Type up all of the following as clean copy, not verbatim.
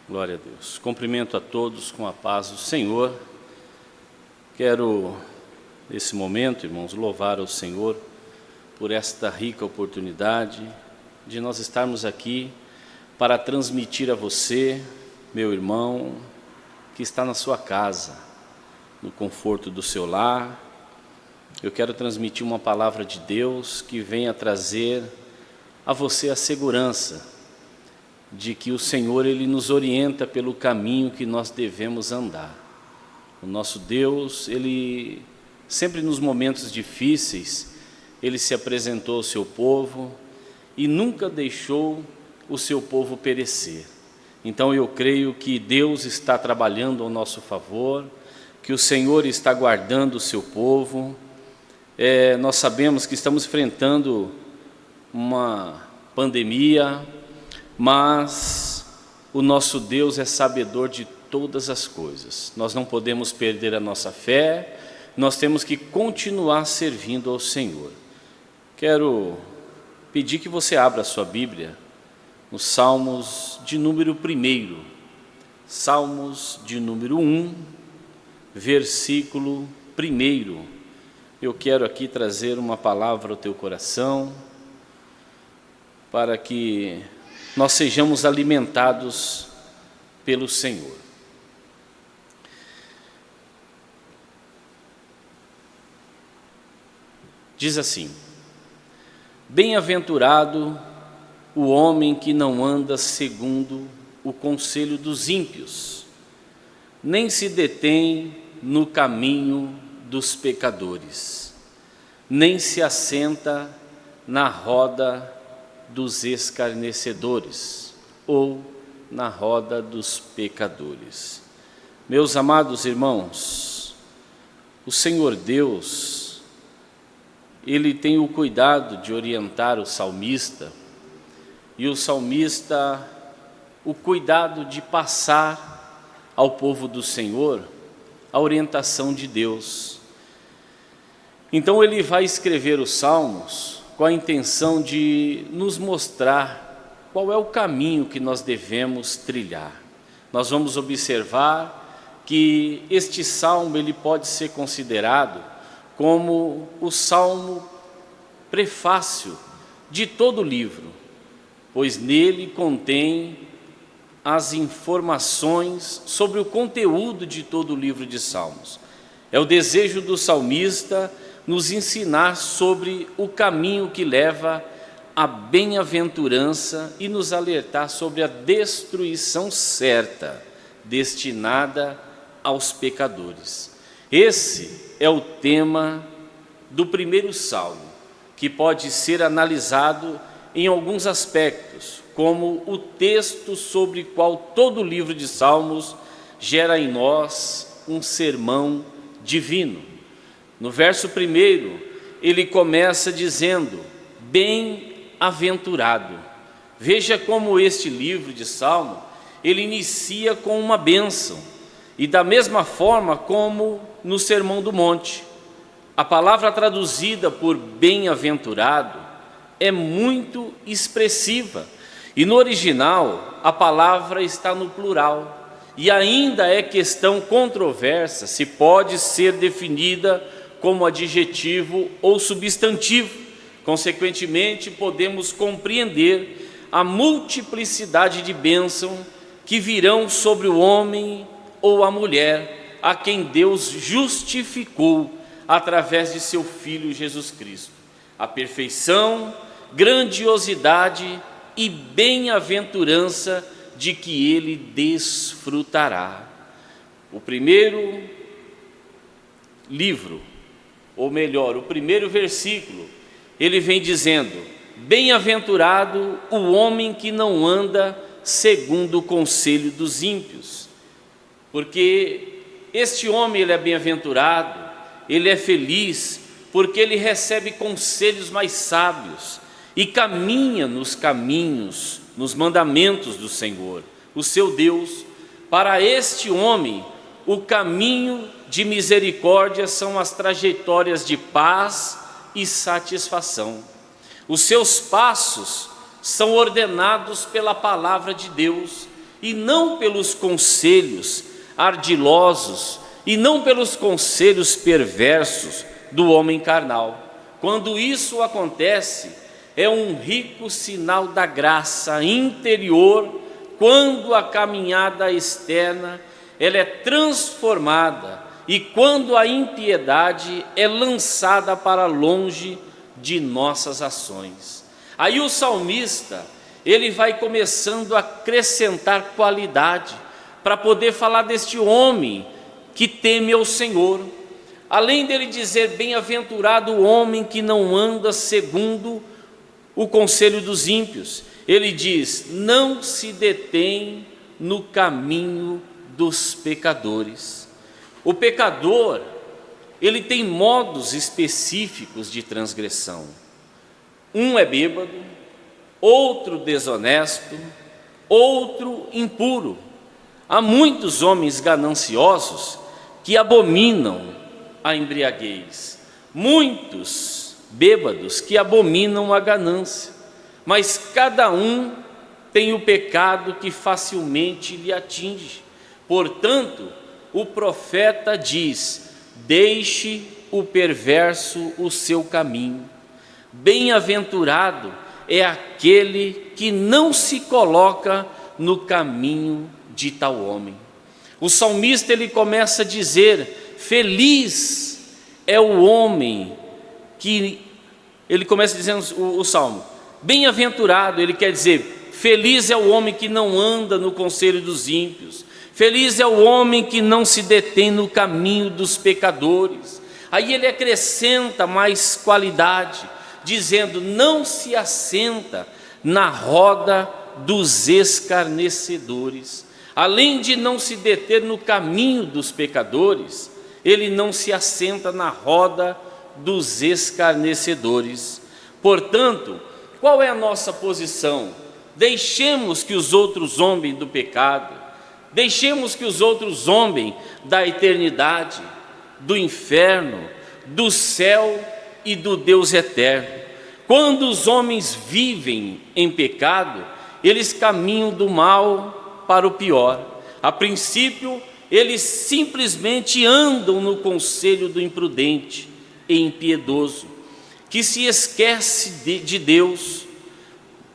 Glória a Deus. Cumprimento a todos com a paz do Senhor. Quero, nesse momento, irmãos, louvar ao Senhor por esta rica oportunidade de nós estarmos aqui para transmitir a você, meu irmão, que está na sua casa, no conforto do seu lar. Eu quero transmitir uma palavra de Deus que venha trazer a você a segurança de que o Senhor, Ele nos orienta pelo caminho que nós devemos andar. O nosso Deus, Ele sempre nos momentos difíceis, Ele se apresentou ao seu povo e nunca deixou o seu povo perecer. Então eu creio que Deus está trabalhando ao nosso favor, que o Senhor está guardando o seu povo. Nós sabemos que estamos enfrentando uma pandemia, mas o nosso Deus é sabedor de todas as coisas. Nós não podemos perder a nossa fé, nós temos que continuar servindo ao Senhor. Quero pedir que você abra a sua Bíblia nos Salmos de número 1, Salmos de número 1, versículo 1. Eu quero aqui trazer uma palavra ao teu coração, para que nós sejamos alimentados pelo Senhor. Diz assim: bem-aventurado o homem que não anda segundo o conselho dos ímpios, nem se detém no caminho dos pecadores, nem se assenta na roda dos escarnecedores, ou na roda dos pecadores. Meus amados irmãos, o Senhor Deus, Ele tem o cuidado de orientar o salmista, e o salmista, o cuidado de passar ao povo do Senhor a orientação de Deus. Então ele vai escrever os salmos com a intenção de nos mostrar qual é o caminho que nós devemos trilhar. Nós vamos observar que este salmo ele pode ser considerado como o salmo prefácio de todo o livro, pois nele contém as informações sobre o conteúdo de todo o livro de Salmos. É o desejo do salmista nos ensinar sobre o caminho que leva à bem-aventurança e nos alertar sobre a destruição certa, destinada aos pecadores. Esse é o tema do primeiro salmo, que pode ser analisado em alguns aspectos, como o texto sobre o qual todo o livro de Salmos gera em nós um sermão divino. No verso 1, ele começa dizendo: bem-aventurado. Veja como este livro de Salmo, ele inicia com uma bênção, e da mesma forma como no Sermão do Monte. A palavra traduzida por bem-aventurado é muito expressiva, e no original a palavra está no plural, e ainda é questão controversa se pode ser definida como adjetivo ou substantivo. Consequentemente, podemos compreender a multiplicidade de bênçãos que virão sobre o homem ou a mulher a quem Deus justificou através de seu Filho Jesus Cristo. A perfeição, grandiosidade e bem-aventurança de que ele desfrutará. O primeiro livro, ou melhor, o primeiro versículo, ele vem dizendo: bem-aventurado o homem que não anda segundo o conselho dos ímpios. Porque este homem, ele é bem-aventurado, ele é feliz, porque ele recebe conselhos mais sábios e caminha nos caminhos, nos mandamentos do Senhor, o seu Deus. Para este homem, o caminho de misericórdia são as trajetórias de paz e satisfação. Os seus passos são ordenados pela palavra de Deus, e não pelos conselhos ardilosos, e não pelos conselhos perversos do homem carnal. Quando isso acontece, é um rico sinal da graça interior, quando a caminhada externa ela é transformada e quando a impiedade é lançada para longe de nossas ações. Aí o salmista, ele vai começando a acrescentar qualidade para poder falar deste homem que teme ao Senhor. Além dele dizer, bem-aventurado o homem que não anda segundo o conselho dos ímpios, ele diz, não se detém no caminho dos pecadores. O pecador, ele tem modos específicos de transgressão. Um é bêbado, outro desonesto, outro impuro. Há muitos homens gananciosos que abominam a embriaguez, muitos bêbados que abominam a ganância, mas cada um tem o pecado que facilmente lhe atinge. Portanto, o profeta diz, deixe o perverso o seu caminho. Bem-aventurado é aquele que não se coloca no caminho de tal homem. O salmista ele começa a dizer, feliz é o homem que, ele começa dizendo o salmo, bem-aventurado, ele quer dizer, feliz é o homem que não anda no conselho dos ímpios, feliz é o homem que não se detém no caminho dos pecadores. Aí ele acrescenta mais qualidade, dizendo, não se assenta na roda dos escarnecedores. Além de não se deter no caminho dos pecadores, ele não se assenta na roda dos escarnecedores. Portanto, qual é a nossa posição? Deixemos que os outros zombem do pecado, deixemos que os outros zombem da eternidade, do inferno, do céu e do Deus eterno. Quando os homens vivem em pecado, eles caminham do mal para o pior. A princípio, eles simplesmente andam no conselho do imprudente e impiedoso, que se esquece de Deus.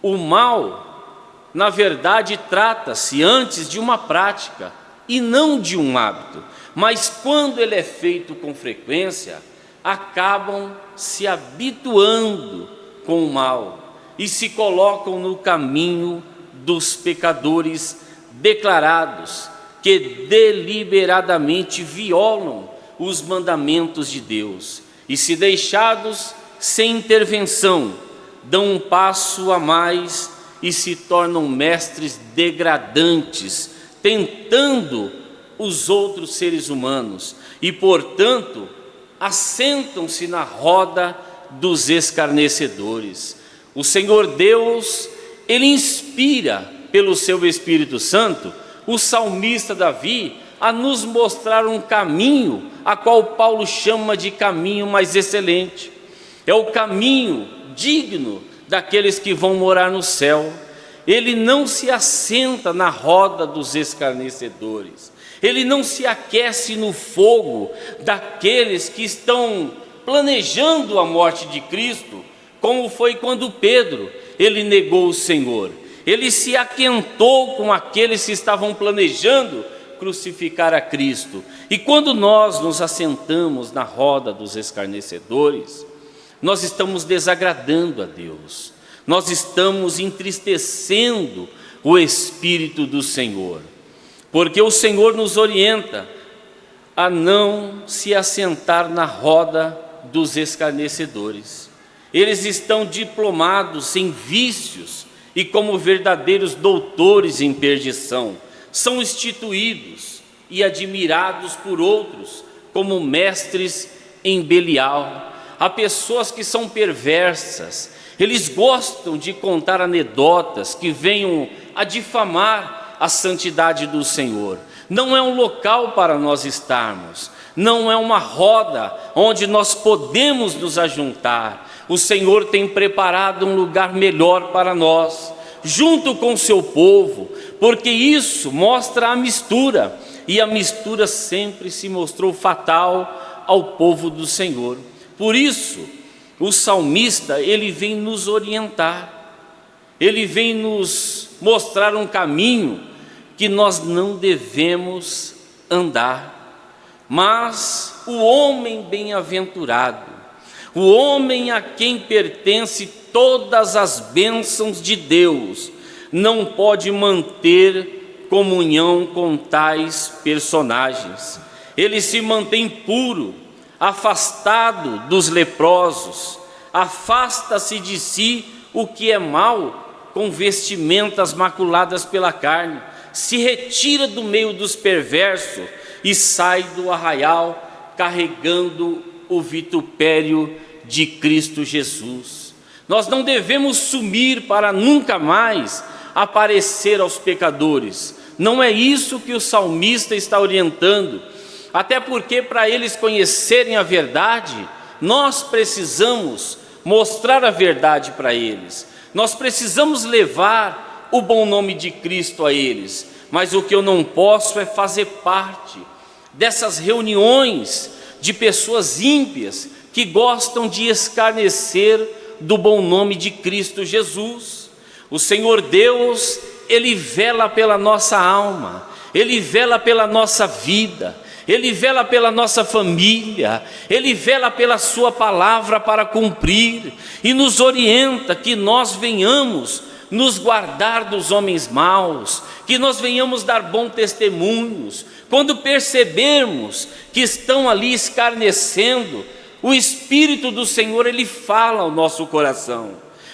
O mal, na verdade, trata-se antes de uma prática e não de um hábito, mas quando ele é feito com frequência, acabam se habituando com o mal e se colocam no caminho dos pecadores declarados, que deliberadamente violam os mandamentos de Deus e, se deixados sem intervenção, dão um passo a mais e se tornam mestres degradantes, tentando os outros seres humanos e, portanto, assentam-se na roda dos escarnecedores. O Senhor Deus, Ele inspira pelo seu Espírito Santo o salmista Davi a nos mostrar um caminho, a qual Paulo chama de caminho mais excelente. É o caminho digno daqueles que vão morar no céu. Ele não se assenta na roda dos escarnecedores, ele não se aquece no fogo daqueles que estão planejando a morte de Cristo, como foi quando Pedro, ele negou o Senhor. Ele se aquentou com aqueles que estavam planejando crucificar a Cristo. E quando nós nos assentamos na roda dos escarnecedores, nós estamos desagradando a Deus, nós estamos entristecendo o Espírito do Senhor, porque o Senhor nos orienta a não se assentar na roda dos escarnecedores. Eles estão diplomados em vícios e, como verdadeiros doutores em perdição, são instituídos e admirados por outros como mestres em Belial. Há pessoas que são perversas, eles gostam de contar anedotas que venham a difamar a santidade do Senhor. Não é um local para nós estarmos, não é uma roda onde nós podemos nos ajuntar. O Senhor tem preparado um lugar melhor para nós, junto com seu povo, porque isso mostra a mistura, e a mistura sempre se mostrou fatal ao povo do Senhor. Por isso, o salmista, ele vem nos orientar, ele vem nos mostrar um caminho que nós não devemos andar. Mas o homem bem-aventurado, o homem a quem pertence todas as bênçãos de Deus, não pode manter comunhão com tais personagens. Ele se mantém puro, afastado dos leprosos, afasta-se de si o que é mal, com vestimentas maculadas pela carne, se retira do meio dos perversos e sai do arraial carregando o vitupério de Cristo Jesus. Nós não devemos sumir para nunca mais aparecer aos pecadores. Não é isso que o salmista está orientando, até porque para eles conhecerem a verdade, nós precisamos mostrar a verdade para eles, nós precisamos levar o bom nome de Cristo a eles. Mas o que eu não posso é fazer parte dessas reuniões de pessoas ímpias que gostam de escarnecer do bom nome de Cristo Jesus. O Senhor Deus, Ele vela pela nossa alma, Ele vela pela nossa vida, Ele vela pela nossa família, Ele vela pela sua palavra para cumprir, e nos orienta que nós venhamos nos guardar dos homens maus, que nós venhamos dar bons testemunhos. Quando percebermos que estão ali escarnecendo, o Espírito do Senhor, Ele fala ao nosso coração,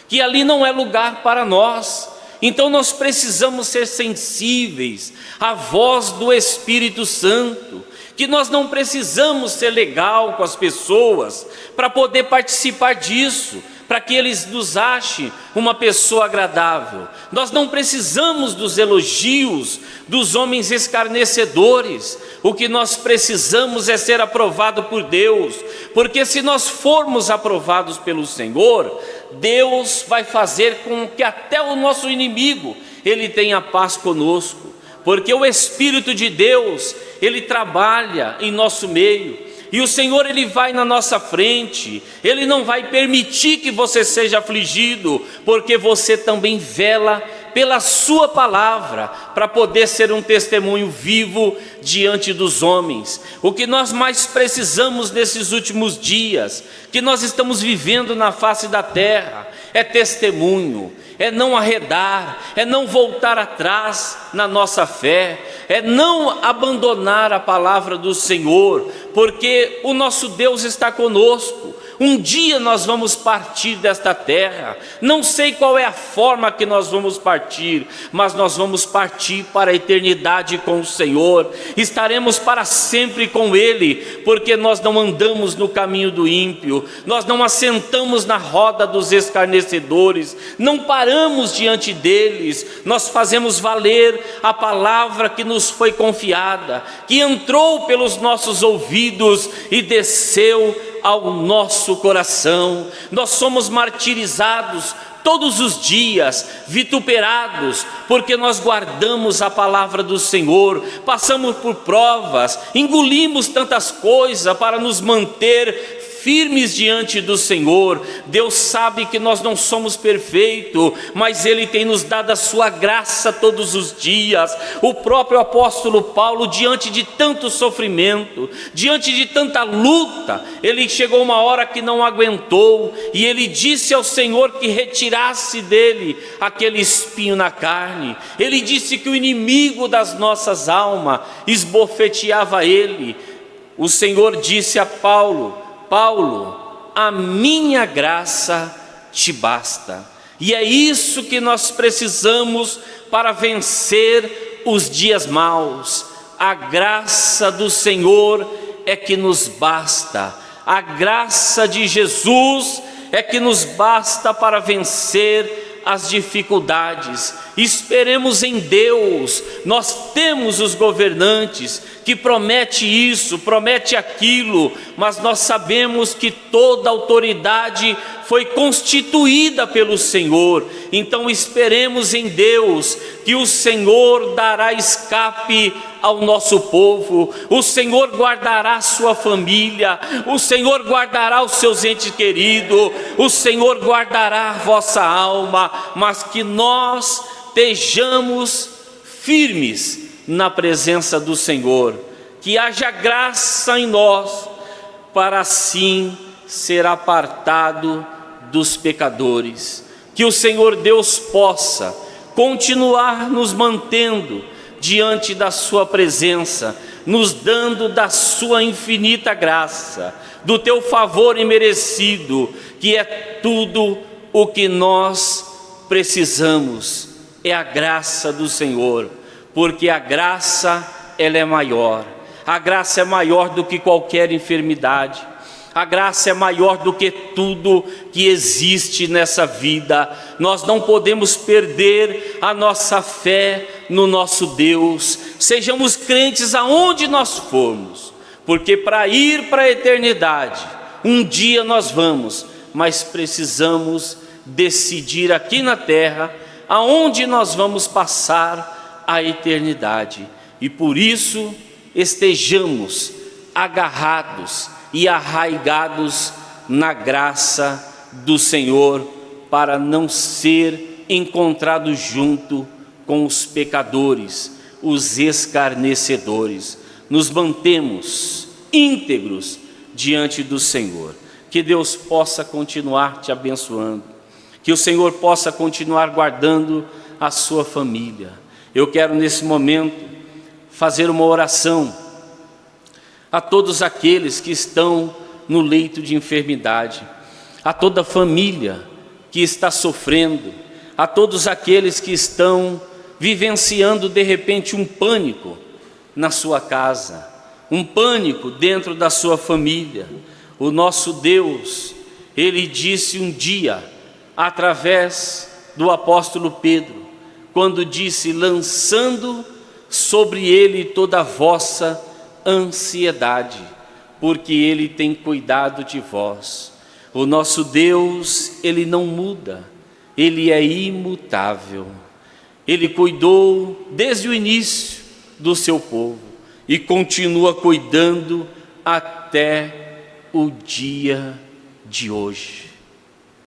que ali não é lugar para nós. Então nós precisamos ser sensíveis à voz do Espírito Santo, que nós não precisamos ser legal com as pessoas para poder participar disso, para que eles nos achem uma pessoa agradável. Nós não precisamos dos elogios dos homens escarnecedores. O que nós precisamos é ser aprovado por Deus, porque se nós formos aprovados pelo Senhor, Deus vai fazer com que até o nosso inimigo, ele tenha paz conosco, porque o Espírito de Deus, ele trabalha em nosso meio. E o Senhor, Ele vai na nossa frente, Ele não vai permitir que você seja afligido, porque você também vela pela sua palavra, para poder ser um testemunho vivo diante dos homens. O que nós mais precisamos nesses últimos dias, que nós estamos vivendo na face da terra, é testemunho, é não arredar, é não voltar atrás na nossa fé, é não abandonar a palavra do Senhor, porque o nosso Deus está conosco. Um dia nós vamos partir desta terra, não sei qual é a forma que nós vamos partir, mas nós vamos partir para a eternidade com o Senhor, estaremos para sempre com Ele, porque nós não andamos no caminho do ímpio, nós não assentamos na roda dos escarnecedores, não paramos diante deles, nós fazemos valer a palavra que nos foi confiada, que entrou pelos nossos ouvidos e desceu ao nosso coração. Nós somos martirizados todos os dias, vituperados, porque nós guardamos a palavra do Senhor, passamos por provas, engolimos tantas coisas para nos manter firmes diante do Senhor. Deus sabe que nós não somos perfeitos, mas Ele tem nos dado a sua graça todos os dias. O próprio apóstolo Paulo, diante de tanto sofrimento, diante de tanta luta, ele chegou uma hora que não aguentou, e ele disse ao Senhor que retirasse dele aquele espinho na carne. Ele disse que o inimigo das nossas almas esbofeteava ele. O Senhor disse a Paulo: Paulo, a minha graça te basta. E é isso que nós precisamos para vencer os dias maus. A graça do Senhor é que nos basta. A graça de Jesus é que nos basta para vencer as dificuldades. esperemos em Deus. Nós temos os governantes que promete isso, promete aquilo, mas nós sabemos que toda autoridade foi constituída pelo Senhor. Então esperemos em Deus, que o Senhor dará escape ao nosso povo, o Senhor guardará a sua família, o Senhor guardará os seus entes queridos, o Senhor guardará a vossa alma, mas que nós estejamos firmes na presença do Senhor, que haja graça em nós, para assim ser apartado dos pecadores, que o Senhor Deus possa continuar nos mantendo diante da sua presença, nos dando da sua infinita graça, do teu favor imerecido, que é tudo o que nós precisamos, é a graça do Senhor, porque a graça, ela é maior, a graça é maior do que qualquer enfermidade, a graça é maior do que tudo que existe nessa vida. Nós não podemos perder a nossa fé no nosso Deus. Sejamos crentes aonde nós formos, porque para ir para a eternidade, um dia nós vamos, mas precisamos decidir aqui na terra aonde nós vamos passar a eternidade. E por isso estejamos agarrados e arraigados na graça do Senhor, para não ser encontrado junto com os pecadores, os escarnecedores. Nos mantemos íntegros diante do Senhor. Que Deus possa continuar te abençoando, que o Senhor possa continuar guardando a sua família. Eu quero nesse momento fazer uma oração a todos aqueles que estão no leito de enfermidade, a toda família que está sofrendo, a todos aqueles que estão vivenciando de repente um pânico na sua casa, um pânico dentro da sua família. O nosso Deus, Ele disse um dia, através do apóstolo Pedro, quando disse: lançando sobre Ele toda a vossa ansiedade, porque Ele tem cuidado de vós. O nosso Deus, Ele não muda, Ele é imutável. Ele cuidou desde o início do seu povo e continua cuidando até o dia de hoje.